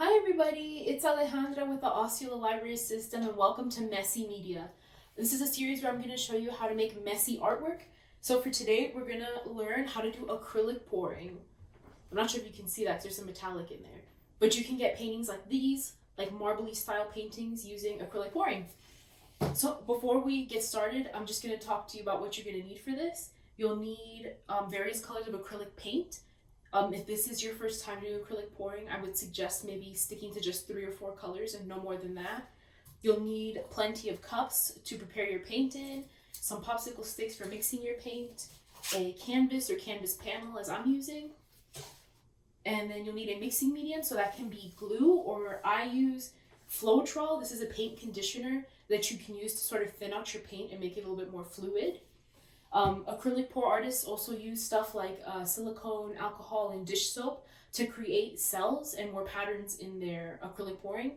Hi everybody, it's Alejandra with the Osceola Library System and welcome to Messy Media. This is a series where I'm going to show you how to make messy artwork. So for today, we're going to learn how to do acrylic pouring. I'm not sure if you can see that, there's some metallic in there. But you can get paintings like these, like marbly style paintings using acrylic pouring. So before we get started, I'm just going to talk to you about what you're going to need for this. You'll need various colors of acrylic paint. If this is your first time doing acrylic pouring, I would suggest maybe sticking to just 3 or 4 colors and no more than that. You'll need plenty of cups to prepare your paint in, some popsicle sticks for mixing your paint, a canvas or canvas panel as I'm using, and then you'll need a mixing medium, so that can be glue, or I use Floetrol. This is a paint conditioner that you can use to sort of thin out your paint and make it a little bit more fluid. Acrylic pour artists also use stuff like silicone, alcohol, and dish soap to create cells and more patterns in their acrylic pouring.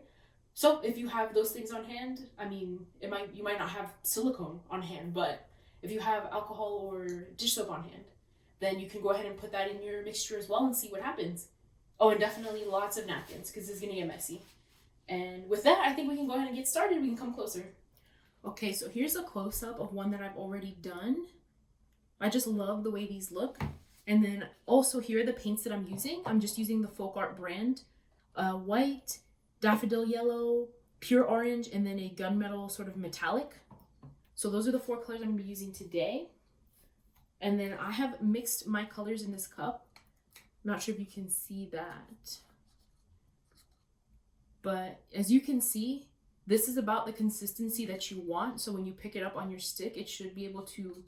So if you have those things on hand, I mean, you might not have silicone on hand, but if you have alcohol or dish soap on hand, then you can go ahead and put that in your mixture as well and see what happens. Oh, and definitely lots of napkins because it's gonna get messy. And with that, I think we can go ahead and get started. We can come closer. Okay, so here's a close-up of one that I've already done. I just love the way these look. And then also here are the paints that I'm using. I'm just using the Folk Art brand. White, daffodil yellow, pure orange, and then a gunmetal sort of metallic. So those are the 4 colors I'm going to be using today. And then I have mixed my colors in this cup. I'm not sure if you can see that. But as you can see, this is about the consistency that you want. So when you pick it up on your stick, it should be able to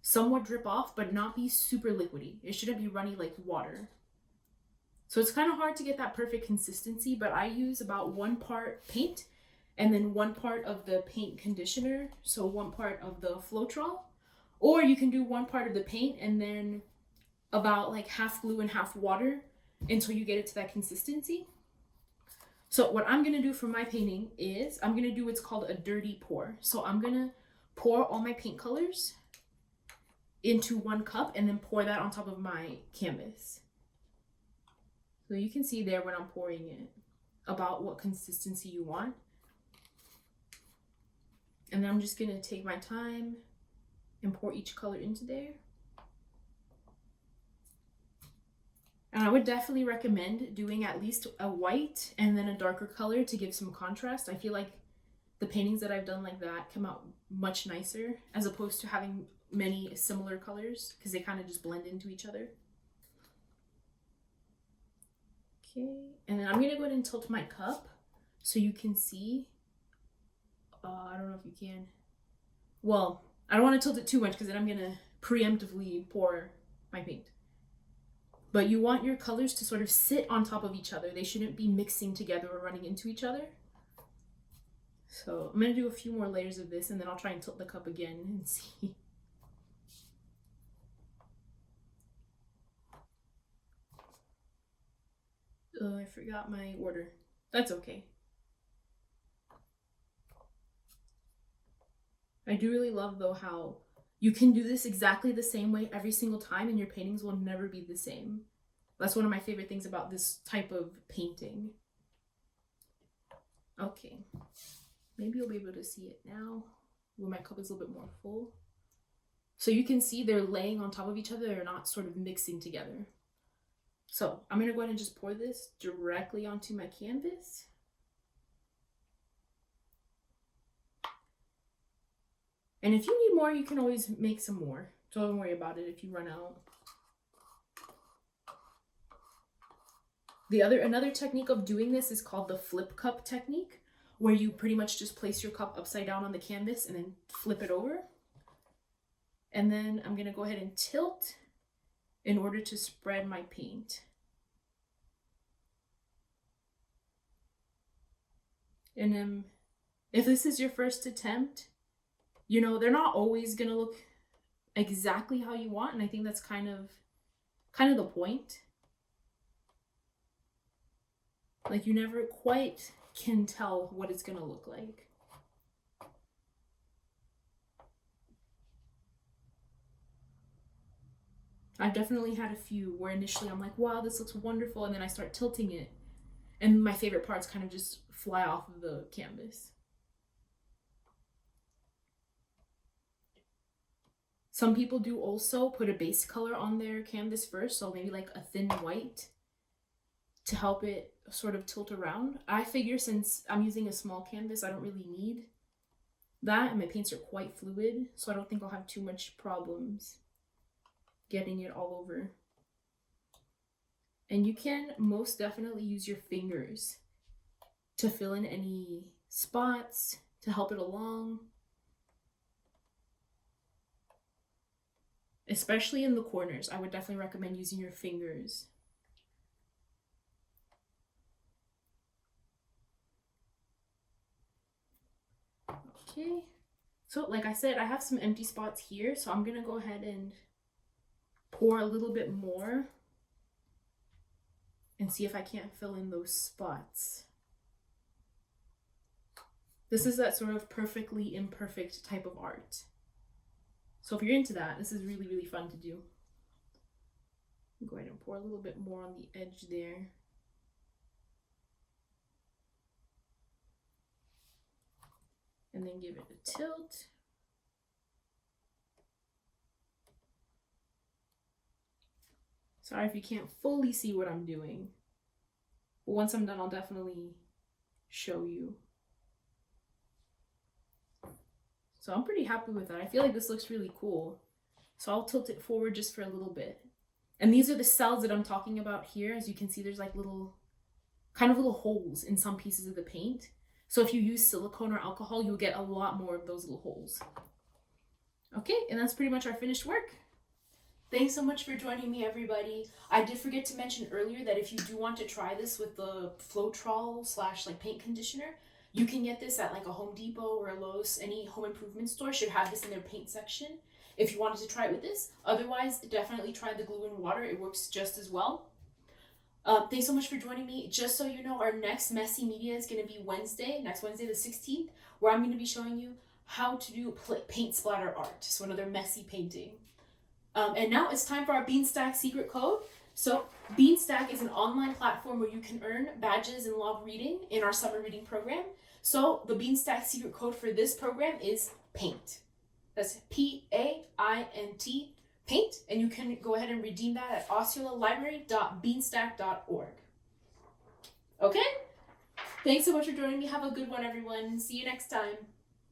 somewhat drip off, but not be super liquidy. It shouldn't be runny like water. So it's kind of hard to get that perfect consistency, but I use about 1 part paint and then 1 part of the paint conditioner. So 1 part of the Floetrol, or you can do 1 part of the paint and then about like half glue and half water until you get it to that consistency. So what I'm gonna do for my painting is I'm gonna do what's called a dirty pour. So I'm gonna pour all my paint colors into 1 cup and then pour that on top of my canvas. So you can see there when I'm pouring it about what consistency you want. And then I'm just gonna take my time and pour each color into there. And I would definitely recommend doing at least a white and then a darker color to give some contrast. I feel like the paintings that I've done like that come out much nicer as opposed to having many similar colors because they kind of just blend into each other. Okay, and then I'm gonna go ahead and tilt my cup so you can see. I don't know if you can. Well, I don't want to tilt it too much because then I'm gonna preemptively pour my paint. But you want your colors to sort of sit on top of each other. They shouldn't be mixing together or running into each other. So I'm gonna do a few more layers of this and then I'll try and tilt the cup again and see. Oh, I forgot my order. That's okay. I do really love though how you can do this exactly the same way every single time and your paintings will never be the same. That's one of my favorite things about this type of painting. Okay, maybe you'll be able to see it now when my cup is a little bit more full. So you can see they're laying on top of each other. They're not sort of mixing together. So I'm gonna go ahead and just pour this directly onto my canvas. And if you need more, you can always make some more. Don't worry about it if you run out. Another technique of doing this is called the flip cup technique, where you pretty much just place your cup upside down on the canvas and then flip it over. And then I'm gonna go ahead and tilt in order to spread my paint. And if this is your first attempt, you know, they're not always gonna look exactly how you want, and I think that's kind of the point. Like you never quite can tell what it's gonna look like. I've definitely had a few where initially I'm like, wow, this looks wonderful, and then I start tilting it And my favorite parts kind of just fly off of the canvas. Some people do also put a base color on their canvas first, so maybe like a thin white to help it sort of tilt around. I figure since I'm using a small canvas, I don't really need that, and my paints are quite fluid, so I don't think I'll have too much problems getting it all over. And you can most definitely use your fingers to fill in any spots, to help it along. Especially in the corners, I would definitely recommend using your fingers. Okay, so like I said, I have some empty spots here, so I'm gonna go ahead and pour a little bit more and see if I can't fill in those spots. This is that sort of perfectly imperfect type of art. So if you're into that, this is really, really fun to do. Go ahead and pour a little bit more on the edge there. And then give it a tilt. Sorry if you can't fully see what I'm doing. But once I'm done, I'll definitely show you. So I'm pretty happy with that. I feel like this looks really cool. So I'll tilt it forward just for a little bit. And these are the cells that I'm talking about here. As you can see, there's like little holes in some pieces of the paint. So if you use silicone or alcohol, you'll get a lot more of those little holes. Okay, and that's pretty much our finished work. Thanks so much for joining me, everybody. I did forget to mention earlier that if you do want to try this with the Floetrol / like paint conditioner, you can get this at like a Home Depot or a Lowe's. Any home improvement store should have this in their paint section if you wanted to try it with this. Otherwise, definitely try the glue and water. It works just as well. Thanks so much for joining me. Just so you know, our next Messy Media is going to be next Wednesday the 16th, where I'm going to be showing you how to do paint splatter art, so another messy painting. And now it's time for our Beanstack secret code. So Beanstack is an online platform where you can earn badges in log reading in our summer reading program. So the Beanstack secret code for this program is PAINT. That's PAINT, paint, and you can go ahead and redeem that at osceolalibrary.beanstack.org. Okay? Thanks so much for joining me. Have a good one, everyone. See you next time.